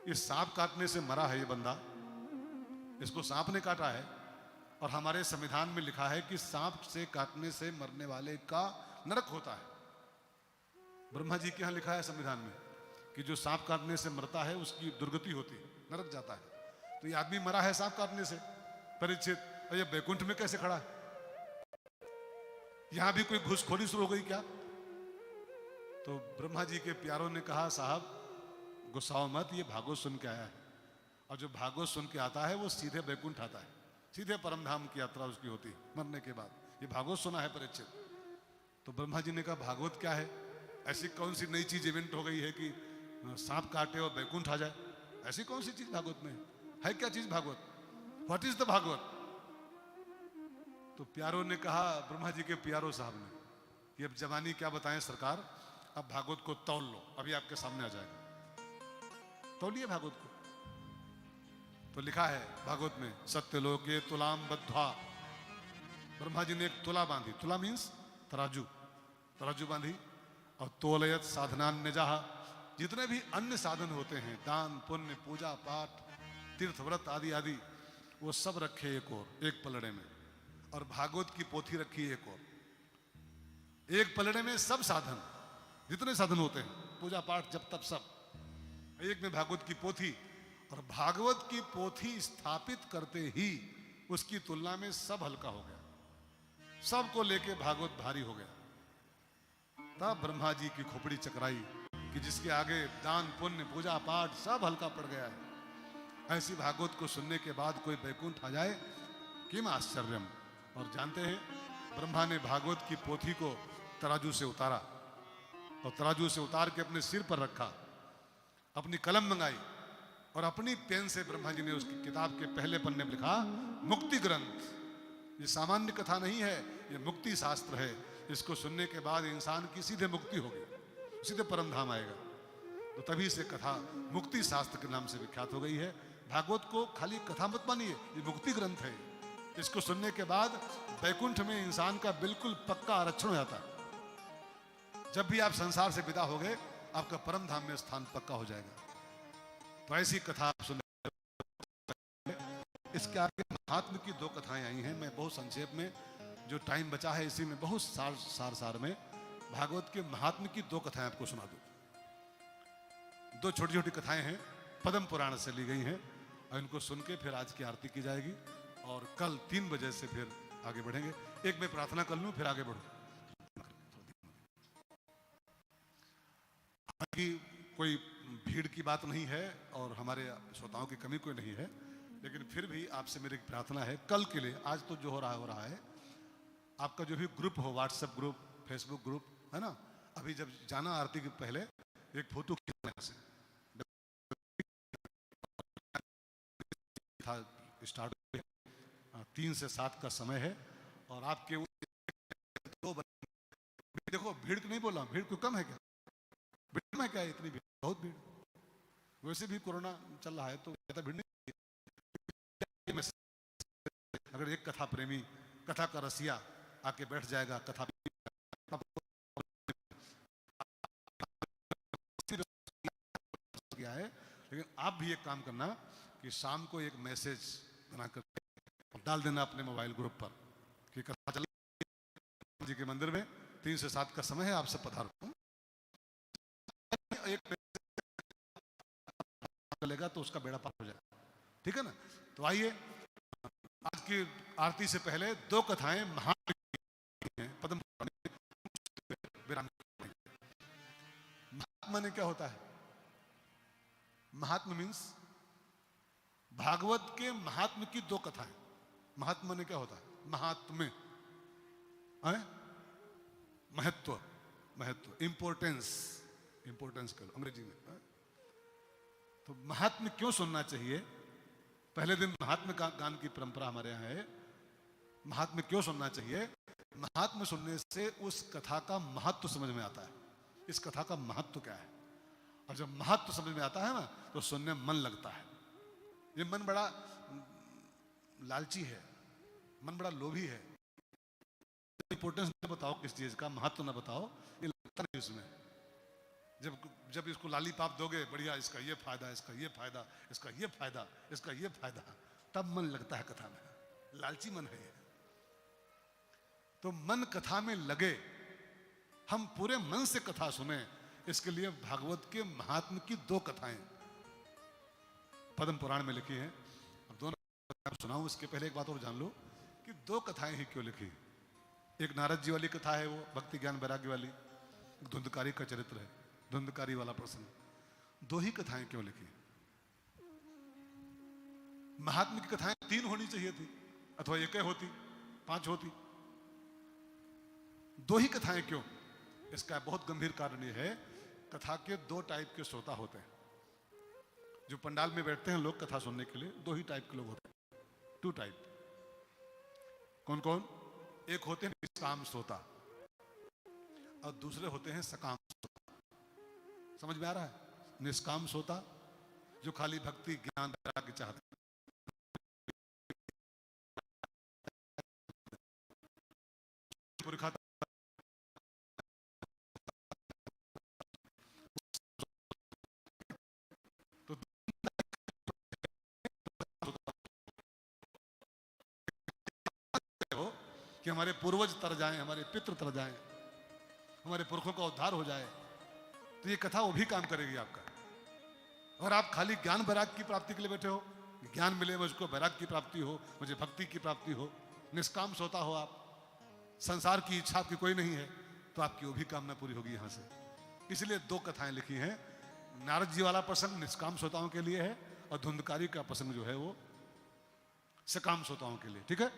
इस सांप काटने से मरा है ये बंदा, इसको सांप ने काटा है। और हमारे संविधान में लिखा है कि सांप से काटने से मरने वाले का नरक होता है। ब्रह्मा जी के यहाँ लिखा है संविधान में कि जो सांप काटने से मरता है उसकी दुर्गति होती है, नरक जाता है। तो ये आदमी मरा है सांप काटने से, परीक्षित, और ये बैकुंठ में कैसे खड़ा है? यहां भी कोई घुसखोरी शुरू हो गई क्या? तो ब्रह्मा जी के प्यारों ने कहा, साहब गुस्साओ मत, ये भागवत सुन के आया है, और जो भागवत सुन के आता है वो सीधे बैकुंठ आता है, सीधे परम धाम की यात्रा उसकी होती है मरने के बाद। ये भागवत सुना है परीक्षित। तो ब्रह्मा जी ने कहा, भागवत क्या है? ऐसी कौन सी नई चीज इवेंट हो गई है कि सांप काटे और बैकुंठ आ जाए? ऐसी कौन सी चीज भागवत में है क्या चीज Bhagwat? What is the Bhagwat? तो प्यारों ने कहा, ब्रह्मा जी के प्यारों साहब ने, कि अब जवानी क्या बताएं सरकार, अब भागवत को तौल लो, अभी आपके सामने आ जाएगा। तौलिए भागवत को। तो लिखा है भागवत में, सत्यलोके तुलाम बद्ध्वा, ब्रह्मा जी ने एक तुला बांधी, तुला मीन्स तराजू, तराजू बांधी, और तोलयत साधनान्यजाह, जितने भी अन्य साधन होते हैं, दान पुण्य पूजा पाठ तीर्थ व्रत आदि आदि, वो सब रखे एक और, एक पलड़े में, और भागवत की पोथी रखी एक और। एक पलड़े में सब साधन, जितने साधन होते हैं, पूजा पाठ जब तब सब, एक में भागवत की पोथी। और भागवत की पोथी स्थापित करते ही उसकी तुलना में सब हल्का हो गया, सबको लेके भागवत भारी हो गया। तब ब्रह्मा जी की खोपड़ी चकराई कि जिसके आगे दान पुण्य पूजा पाठ सब हल्का पड़ गया है। ऐसी भागवत को सुनने के बाद कोई बैकुंठ आ जाए, किम आश्चर्यम। और जानते हैं, ब्रह्मा ने भागवत की पोथी को तराजू से उतारा, और तराजू से उतार के अपने सिर पर रखा, अपनी कलम मंगाई, और अपनी पेन से ब्रह्मा जी ने उसकी किताब के पहले पन्ने में लिखा, मुक्ति ग्रंथ। ये सामान्य कथा नहीं है, ये मुक्ति शास्त्र है। इसको सुनने के बाद इंसान की सीधे मुक्ति होगी, सीधे परम धाम आएगा। तो तभी से कथा मुक्ति शास्त्र के नाम से विख्यात हो गई है। भागवत को खाली कथा मत मानिए, ये मुक्ति ग्रंथ है। इसको सुनने के बाद बैकुंठ में इंसान का बिल्कुल पक्का आरक्षण हो जाता है। जब भी आप संसार से विदा हो गए, आपका परम धाम में स्थान पक्का हो जाएगा। तो ऐसी कथा आप सुन, इसके आगे महात्म की दो कथाएं आई हैं। मैं बहुत संक्षेप में, जो टाइम बचा है इसी में बहुत सार में भागवत के महात्म की दो कथाएं आपको सुना दूं। दो छोटी छोटी कथाएं हैं, पद्म पुराण से ली गई हैं, और इनको सुन के फिर आज की आरती की जाएगी, और कल 3 बजे से फिर आगे बढ़ेंगे। एक मैं प्रार्थना कर लूं फिर आगे बढ़ूं। हालांकि कोई भीड़ की बात नहीं है और हमारे श्रोताओं की कमी कोई नहीं है, लेकिन फिर भी आपसे मेरी प्रार्थना है, कल के लिए, आज तो जो हो रहा है, आपका जो भी ग्रुप हो, व्हाट्सएप ग्रुप, फेसबुक ग्रुप है ना, अभी जब जाना आरती के पहले एक फोटो खींचने से था, स्टार्ट 3 से 7 का समय है, और आपके देखो, भीड़ नहीं बोला, भीड़ क्यों कम है क्या? भीड़ में क्या है इतनी भीड़? बहुत भीड़। वैसे भी कोरोना चल रहा है तो ज्यादा भीड़ नहीं। अगर एक कथा प्रेमी, कथा का रसिया आके बैठ जाएगा, कथा गया है, लेकिन आप भी एक काम करना कि शाम को एक मैसेज बनाकर डाल देना अपने मोबाइल ग्रुप पर कि कथा चल जी के मंदिर में 3 से 7 का समय है, आप सब पधारो। एक चलेगा तो उसका बेड़ा पार हो जाएगा, ठीक है ना? तो आइए, आज की आरती से पहले 2 कथाएं महात्म हैं, पद्म विराम। महात्मा ने क्या होता है? महात्मा मीन्स भागवत के महात्म की 2 कथाएं। महात्मा ने क्या होता है? महात्म्य, महत्व, महत्व, इंपोर्टेंस, इंपोर्टेंस करो अंग्रेजी में। तो महात्म्य क्यों सुनना चाहिए? पहले दिन महात्म्य का गान की परंपरा हमारे यहाँ है। महात्म्य क्यों सुनना चाहिए? महात्म्य सुनने से उस कथा का महत्व समझ में आता है, इस कथा का महत्व क्या है। और जब महत्व समझ में आता है ना, तो सुनने में मन लगता है। ये मन बड़ा लालची है, मन बड़ा लोभी है। इंपोर्टेंस न बताओ किस चीज का, महत्व न बताओ, ये लगता नहीं उसमें। जब इसको लालीपाप दोगे, बढ़िया, इसका ये फायदा, इसका ये फायदा, इसका ये फायदा, इसका ये फायदा, तब मन लगता है कथा में। लालची मन है ये। तो मन कथा में लगे, हम पूरे मन से कथा सुने, इसके लिए भागवत के महात्म की 2 कथाएं पद्म पुराण में लिखी हैं। अब दोनों सुनाऊं, उसके पहले एक बात और जान लो कि 2 कथाएं ही क्यों लिखी। एक नारद जी वाली कथा है, वो भक्ति ज्ञान वैराग्य वाली। धुंधकारी का चरित्र है, धुंधकारी वाला प्रसंग। 2 ही कथाएं क्यों लिखी? महात्मा की कथाएं 3 होनी चाहिए थी, अथवा 1 होती, 5 होती। 2 ही कथाएं क्यों? इसका बहुत गंभीर कारण यह है, कथा के 2 टाइप के श्रोता होते हैं। जो पंडाल में बैठते हैं लोग कथा सुनने के लिए, 2 ही टाइप के लोग होते हैं, 2 टाइप। कौन कौन? एक होते हैं निष्काम श्रोता और दूसरे होते हैं सकाम श्रोता। समझ में आ रहा है? निष्काम श्रोता जो खाली भक्ति ज्ञान वैराग्य चाहते हैं, कि हमारे पूर्वज तर जाएं, हमारे पितृ तर जाएं, हमारे पुरखों का उद्धार हो जाए, तो ये कथा वो भी काम करेगी आपका। और आप खाली ज्ञान वैराग्य की प्राप्ति के लिए बैठे हो, ज्ञान मिले मुझको, वैराग्य की प्राप्ति हो, मुझे भक्ति की प्राप्ति हो, निष्काम सोता हो आप, संसार की इच्छा आपकी कोई नहीं है, तो आपकी वो भी कामना पूरी होगी यहां से। इसलिए 2 कथाएं लिखी हैं। नारद जी वाला प्रसंग निष्काम श्रोताओं के लिए है, और धुंधकारी का प्रसंग जो है वो सकाम श्रोताओं के लिए। ठीक है,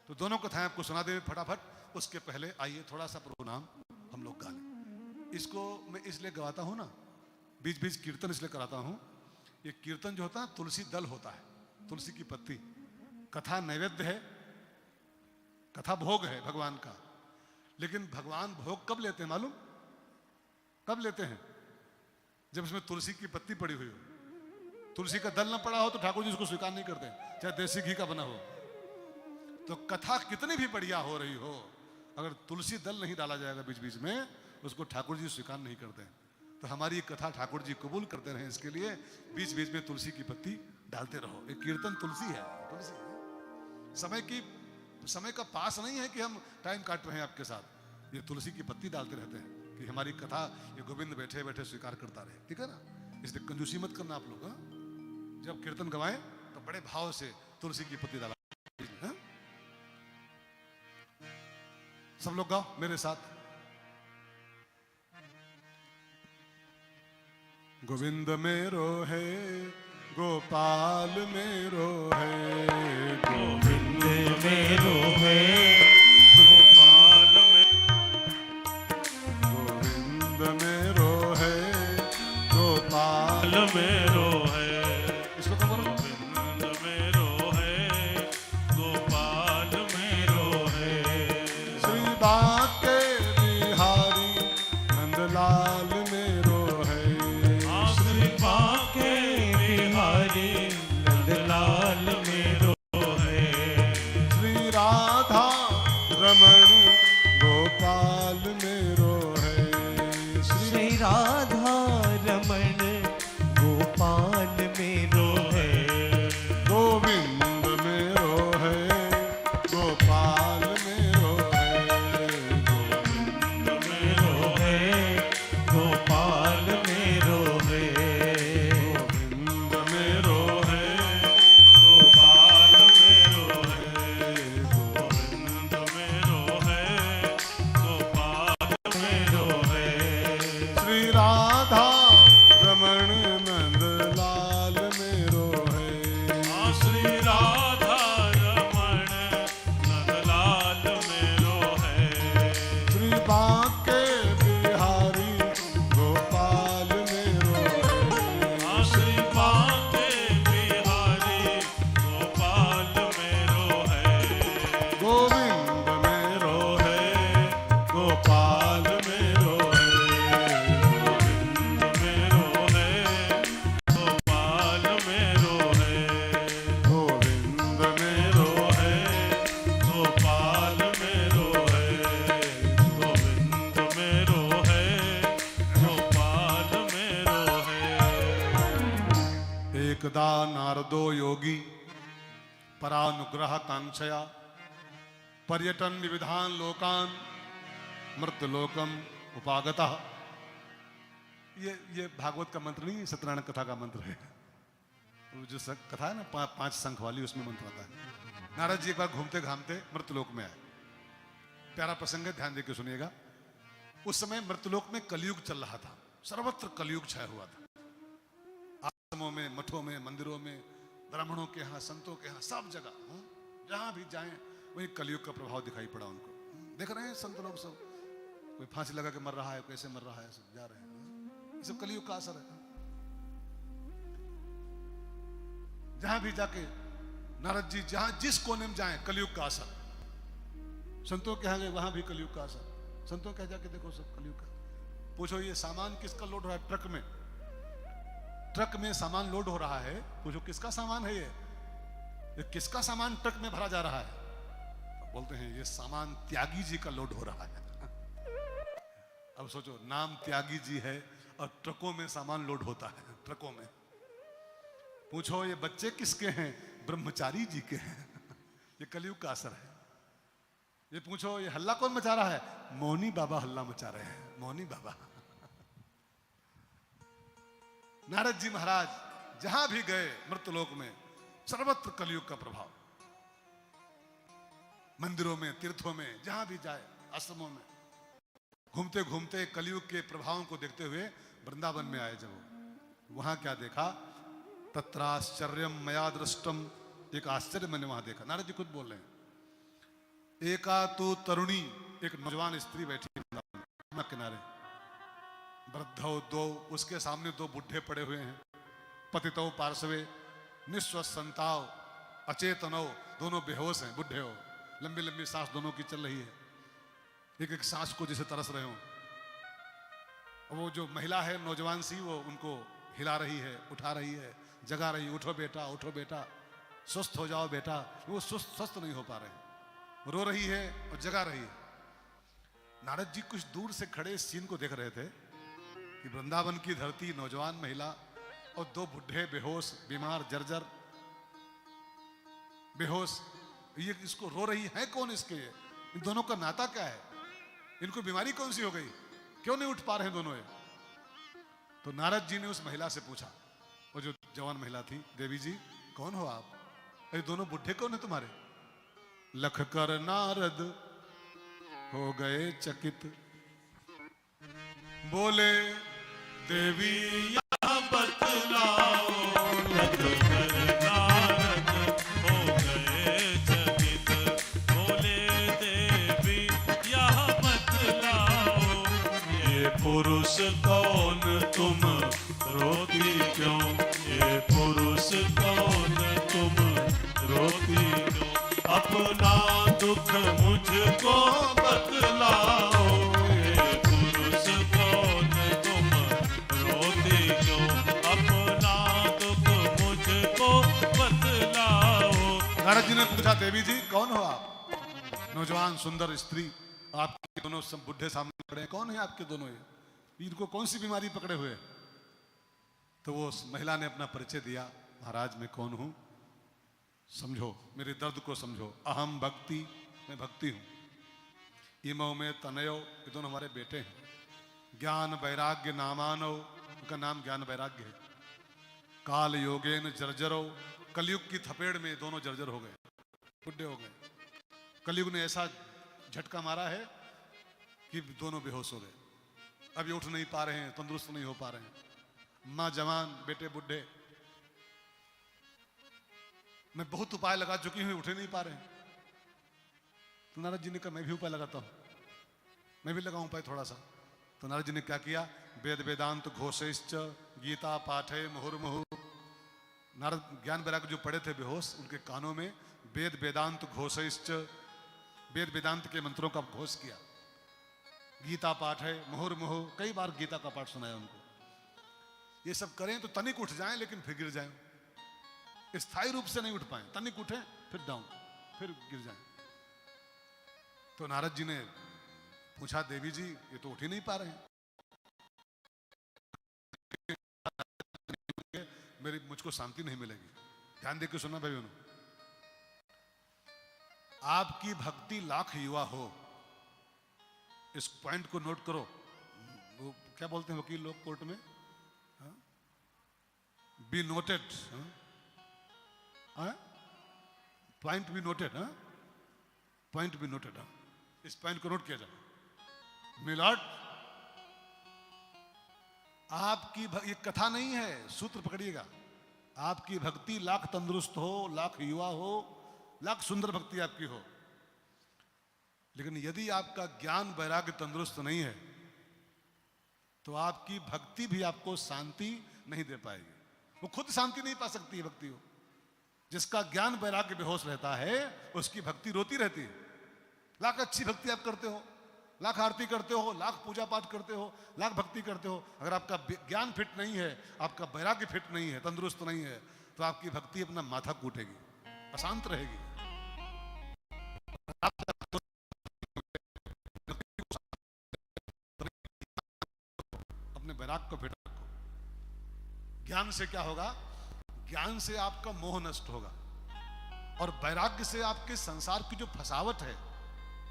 तो दोनों कथाएं आपको सुना दे फटाफट। उसके पहले आइए थोड़ा सा प्रभु नाम हम लोग गा लें। इसको मैं इसलिए गवाता हूं ना, बीच बीच कीर्तन इसलिए कराता हूं। ये कीर्तन जो होता है तुलसी दल होता है, तुलसी की पत्ती। कथा नैवेद्य है, कथा भोग है भगवान का, लेकिन भगवान भोग कब लेते हैं मालूम? कब लेते हैं? जब इसमें तुलसी की पत्ती पड़ी हुई हो। तुलसी का दल ना पड़ा हो तो ठाकुर जी उसको स्वीकार नहीं करते, चाहे देसी घी का बना हो। तो कथा कितनी भी बढ़िया हो रही हो, अगर तुलसी दल नहीं डाला जाएगा बीच बीच में, उसको ठाकुर जी स्वीकार नहीं करते। तो हमारी कथा ठाकुर जी कबूल करते रहे, इसके लिए बीच बीच में तुलसी की पत्ती डालते रहो। एक कीर्तन तुलसी है, तुलसी है। समय का पास नहीं है कि हम टाइम काट रहे हैं आपके साथ। ये तुलसी की पत्ती डालते रहते हैं कि हमारी कथा ये गोविंद बैठे बैठे स्वीकार करता रहे। ठीक है ना? इसलिए कंजूसी मत करना आप लोग। जब कीर्तन गवाएं तो बड़े भाव से तुलसी की पत्ती डाला। सब लोग गाओ मेरे साथ। गोविंद मेरो है, गोपाल मेरो है, गोविंद मेरो है, गोपाल गोविंद मेरो है, गोपाल मेरो है, इसको तो बोलो। गोविंद मेरो है, गोपाल मेरो है, श्री बाके बिहारी नंदलाल मेरो है, श्री बाके बिहारी नंदलाल मेरो है, श्री राधा रमण गोपाल मेरो है, श्री राधा रमण गोपाल एकदा नारदो योगी परानुग्रह कांक्षया पर्यटन विविधान लोकान मृत्युलोकम उपागता। ये भागवत का मंत्र नहीं, सत्यनारायण कथा का मंत्र है। जो कथा है ना 5 शंख वाली, उसमें मंत्र आता है। नारद जी एक बार घूमते घामते मृत्युलोक में आए। प्यारा प्रसंग है, ध्यान देकर सुनिएगा। उस समय मृत्युलोक में कलयुग चल रहा था, सर्वत्र कलयुग छाया हुआ था। आश्रमों में, मठों में, मंदिरों में, ब्राह्मणों के यहाँ, संतों के यहाँ, सब जगह जहां भी जाएं वही कलयुग का प्रभाव दिखाई पड़ा उनको। देख रहे हैं संत लोग सब, कोई फांसी लगा के मर रहा है, कैसे मर रहा है, सब जा रहे हैं। ये सब कलयुग का असर है। जहां भी जाके नारद जी जहां जिस कोने में जाएं, कलयुग का असर। संतों के यहाँ गए, वहां भी कलयुग का असर। संतों के जाके देखो, सब कलयुग का। पूछो ये सामान किसका लोड हो रहा है? ट्रक में सामान लोड हो रहा है। पूछो किसका सामान है? ये किसका सामान ट्रक में भरा जा रहा है? बोलते हैं ये सामान त्यागी जी का लोड हो रहा है। अब सोचो, नाम त्यागी जी है और ट्रकों में सामान लोड होता है, ट्रकों में। पूछो ये बच्चे किसके हैं? ब्रह्मचारी जी के हैं। ये कलयुग का असर है। ये पूछो ये हल्ला कौन मचा रहा है? मौनी बाबा हल्ला मचा रहे हैं, मौनी बाबा। नारद जी महाराज जहां भी गए मृत्युलोक में, सर्वत्र कलयुग का प्रभाव। मंदिरों में, तीर्थों में, जहां भी जाए, आश्रमों में घूमते घूमते कलयुग के प्रभावों को देखते हुए वृंदावन में आए। जब वहां क्या देखा? तत्राश्चर्यम मया दृष्टम। एक आश्चर्य मैंने वहां देखा। नारद जी खुद बोल रहे हैं। एका तो तरुणी, एक नौजवान स्त्री बैठी वृंदावन किनारे। वृद्धौ दो, उसके सामने 2 बुढ़े पड़े हुए हैं। पतितौ पार्श्वे निस्वस संताव अचेतनो, दोनों बेहोश हैं, बुढ़े हो। लंबी लंबी सांस दोनों की चल रही है, एक एक सांस को जैसे तरस रहे हो। वो जो महिला है नौजवान सी, वो उनको हिला रही है, उठा रही है, जगा रही है। उठो बेटा, उठो बेटा, स्वस्थ हो जाओ बेटा। वो स्वस्थ नहीं हो पा रहे, रो रही है और जगा रही है। नारद जी कुछ दूर से खड़े इस सीन को देख रहे थे कि वृंदावन की धरती, नौजवान महिला और 2 बुढ़े बेहोश, बीमार, जर्जर, बेहोश। ये इसको रो रही है कौन? इसके इन दोनों का नाता क्या है? इनको बीमारी कौन सी हो गई? क्यों नहीं उठ पा रहे हैं दोनों ये? तो नारद जी ने उस महिला से पूछा, वो जो जवान महिला थी, देवी जी कौन हो आप? ये दोनों बुढ़े कौन है तुम्हारे? लख कर नारद हो गए चकित, बोले देवी या बतलाओ। लख कर नारद हो गए चकित, बोले देवी या बतलाओ। ये पुरुष कौन, तुम रोती क्यों? ये पुरुष कौन, तुम रोती क्यों? अपना दुख मुझको बतलाओ। ये पुरुष कौन, तुम रोती क्यों? अपना दुख मुझको बतलाओ। नारद जी ने पूछा, देवी जी कौन हो आप? नौजवान सुंदर स्त्री, आपके दोनों सब बुढ़े सामने खड़े हैं, कौन है आपके दोनों? ये इनको कौन सी बीमारी पकड़े हुए? तो वो महिला ने अपना परिचय दिया, महाराज मैं कौन हूं, समझो, मेरे दर्द को समझो। अहम भक्ति, मैं भक्ति हूं। इमो में तनयो, ये दोनों हमारे बेटे हैं। ज्ञान वैराग्य नामानो, उनका नाम ज्ञान वैराग्य है। काल योगेन जर्जरो, कलयुग की थपेड़ में दोनों जर्जर हो गए, बुढ़े हो गए। कलयुग ने ऐसा झटका मारा है कि दोनों बेहोश हो गए। अब ये उठ नहीं पा रहे हैं, तंदुरुस्त नहीं हो पा रहे हैं। माँ जवान, बेटे बुढ़े। मैं बहुत उपाय लगा चुकी हूं, उठे नहीं पा रहे हैं। तो नारद जी ने कहा मैं भी उपाय लगाता हूं, मैं भी लगाऊं उपाय थोड़ा सा। तो नारद जी ने क्या किया? वेद वेदांत घोषैश्च गीता पाठे मुहुर्मुहु। नारद ज्ञान वैराग्य जो पढ़े थे बेहोश, उनके कानों में वेद वेदांत घोषैश्च, वेद वेदांत के मंत्रों का घोष किया। गीता पाठ है, मुहुर्मुहु, कई बार गीता का पाठ सुनाया उनको। ये सब करें तो तनिक उठ जाएं, लेकिन फिर गिर जाएं, स्थायी रूप से नहीं उठ पाए। तनिक उठे फिर डाउन, फिर गिर जाएं। तो नारद जी ने पूछा, देवी जी ये तो उठ ही नहीं पा रहे हैं, मुझको शांति नहीं मिलेगी। ध्यान देकर सुनना भाई बहनों, आपकी भक्ति लाख युवा हो, इस पॉइंट को नोट करो। वो क्या बोलते हैं वकील लोग कोर्ट में, be noted, point be noted, point be noted. इस पॉइंट को नोट किया जाए। मिलॉर्ड, आपकी ये कथा नहीं है, सूत्र पकड़िएगा। आपकी भक्ति लाख तंदुरुस्त हो, लाख युवा हो, लाख सुंदर भक्ति आपकी हो, लेकिन यदि आपका ज्ञान वैराग्य तंदुरुस्त नहीं है तो आपकी भक्ति भी आपको शांति नहीं दे पाएगी। वो खुद शांति नहीं पा सकती है भक्ति हो। जिसका ज्ञान वैराग्य बेहोश रहता है उसकी भक्ति रोती रहती है। लाख अच्छी भक्ति आप करते हो, लाख आरती करते हो, लाख पूजा पाठ करते हो, लाख भक्ति करते हो, अगर आपका ज्ञान फिट नहीं है, आपका वैराग्य फिट नहीं है, तंदुरुस्त नहीं है, तो आपकी भक्ति अपना माथा कूटेगी, अशांत रहेगी। अपने वैराग्य को फिट रखो। ज्ञान से क्या होगा? ज्ञान से आपका मोह नष्ट होगा, और वैराग्य से आपके संसार की जो फसावट है,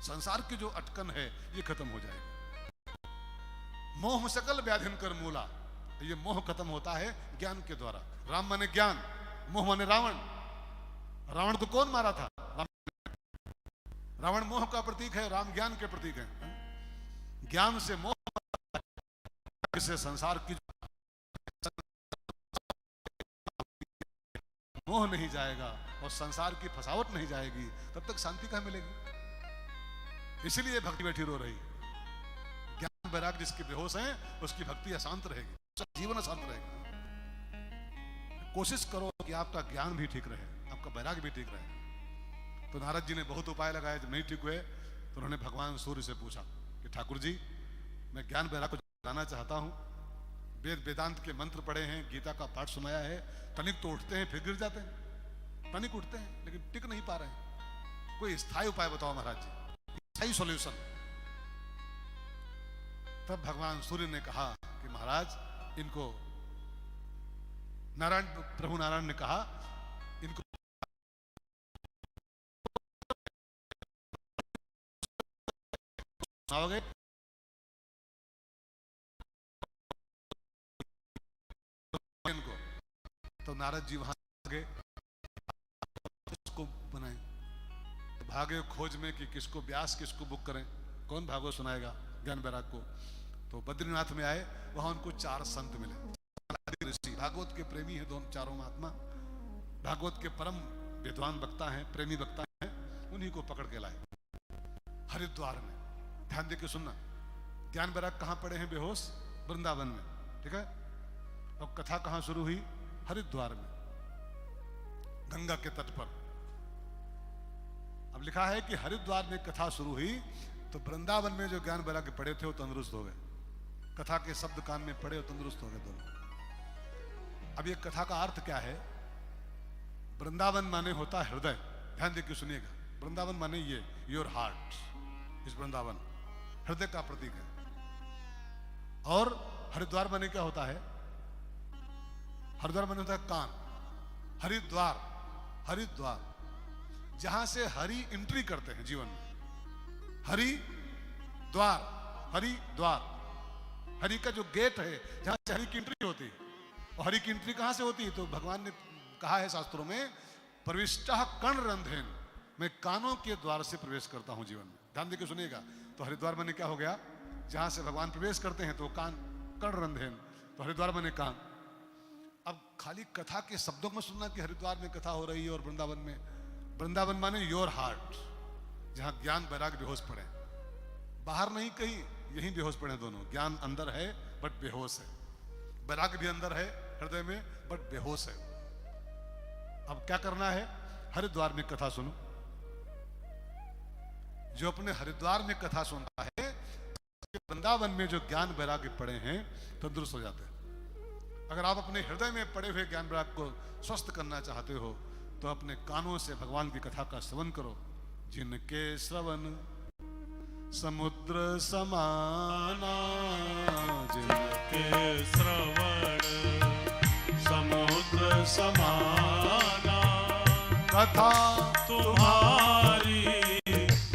संसार की जो अटकन है, ये खत्म हो जाएगी। मोह सकल व्याधिन कर मूला, ये मोह खत्म होता है ज्ञान के द्वारा। राम माने ज्ञान, मोह माने रावण। रावण को कौन मारा था? रावण मोह का प्रतीक है, राम ज्ञान के प्रतीक है। ज्ञान से मोह से संसार की मोह नहीं जाएगा और संसार की फसावट नहीं जाएगी, तब तक शांति कहां मिलेगी? इसलिए भक्ति बैठी रो रही। ज्ञान वैराग्य जिसके बेहोश हैं उसकी भक्ति अशांत रहेगी, जीवन अशांत रहेगा। कोशिश करो कि आपका ज्ञान भी ठीक रहे, आपका वैराग्य भी ठीक रहे। तो नारद जी ने बहुत उपाय लगाए, जब नहीं ठीक हुए तो उन्होंने भगवान सूर्य से पूछा कि ठाकुर जी, मैं ज्ञान वैराग्य को जाना चाहता हूं। वेद वेदांत के मंत्र पढ़े हैं, गीता का पाठ सुनाया है, तनिक तो उठते हैं फिर गिर जाते हैं, तनिक उठते हैं लेकिन टिक नहीं पा रहे हैं। कोई स्थायी उपाय बताओ महाराज जी, स्थायी सॉल्यूशन। तब भगवान सूर्य ने कहा कि महाराज इनको, नारायण, प्रभु नारायण ने कहा इनको सुनाओगे? इनको तो नारद जी वहां गए, किसको बनाए, तो भागे खोज में कि किसको व्यास, किसको बुक करें, कौन भागवत सुनाएगा ज्ञान वैराग को। तो बद्रीनाथ में आए, वहां उनको 4 संत मिले, ऋषि, भागवत के प्रेमी हैं दोनों चारों महात्मा, भागवत के परम विद्वान वक्ता हैं, प्रेमी वक्ता हैं, उन्हीं को पकड़ के लाए हरिद्वार में। ध्यान देके सुनना, ज्ञान वैराग कहां पड़े हैं बेहोश? वृंदावन में, ठीक है। और कथा कहां शुरू हुई? हरिद्वार में, गंगा के तट पर। अब लिखा है कि हरिद्वार में कथा शुरू हुई तो वृंदावन में जो ज्ञान वैराग्य पड़े थे वो तंदुरुस्त हो गए। कथा के शब्द कान में पड़े और तंदुरुस्त हो गए दोनों। अब ये कथा का अर्थ क्या है? वृंदावन माने होता है हृदय। ध्यान देकर सुनिएगा, वृंदावन माने ये योर हार्ट, इस वृंदावन हृदय का प्रतीक है। और हरिद्वार माने क्या होता है? हरिद्वार माने होता है कान। हरिद्वार, हरिद्वार जहां से हरि एंट्री करते हैं जीवन में। हरि द्वार, हरि द्वार, हरि का जो गेट है जहां से हरि की एंट्री होती है। और हरि की एंट्री कहां से होती है? तो भगवान ने कहा है शास्त्रों में, प्रविष्टः कर्ण रंध्रेन, मैं कानों के द्वार से प्रवेश करता हूं जीवन में। ध्यान देकर सुनिएगा। तो हरिद्वार माने क्या हो गया? जहां से भगवान प्रवेश करते हैं तो कान, कर्ण रंध्रेन, तो हरिद्वार माने कान। अब खाली कथा के शब्दों में सुनना कि हरिद्वार में कथा हो रही है और वृंदावन में, वृंदावन माने योर हार्ट, जहां ज्ञान वैराग्य बेहोश पड़े। बाहर नहीं कहीं, यहीं बेहोश पड़े दोनों। ज्ञान अंदर है बट बेहोश है, वैराग्य भी अंदर है हृदय में बट बेहोश है। अब क्या करना है? हरिद्वार में कथा सुनो। जो अपने हरिद्वार में कथा सुनता है, वृंदावन में जो ज्ञान वैराग्य पड़े हैं तंदुरुस्त हो जाते हैं। अगर आप अपने हृदय में पड़े हुए ज्ञान वैराग्य को स्वस्थ करना चाहते हो तो अपने कानों से भगवान की कथा का श्रवण करो। जिनके श्रवण समुद्र समाना, जिनके श्रवण समुद्र समाना। कथा तुम्हारी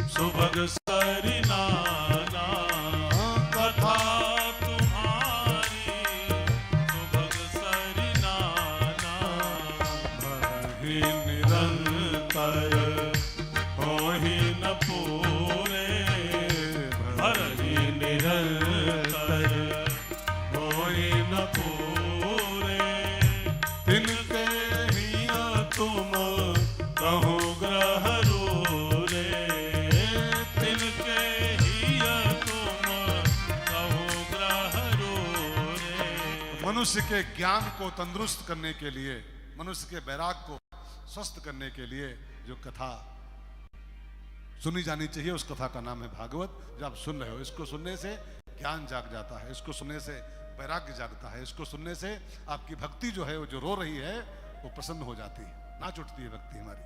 सुभग सरिनाना, कथा तुम्हारी सुभग सरिनाना। ही निरंतर होहि न पूरे, भरहि निरंतर होहि न पूरे। तिनके ही तुम कहो ग्रह रूरे, तिनके ही तुम कहो ग्रह रूरे। मनुष्य के ज्ञान को तंदुरुस्त करने के लिए, मनुष्य के बैराग को स्वस्थ करने के लिए जो कथा सुनी जानी चाहिए, उस कथा का नाम है भागवत। जब आप सुन रहे हो, इसको सुनने से ज्ञान जाग जाता है, इसको सुनने से वैराग्य जागता है, इसको सुनने से आपकी भक्ति जो है, वो जो रो रही है, वो प्रसन्न हो जाती है, नाच उठती है भक्ति हमारी।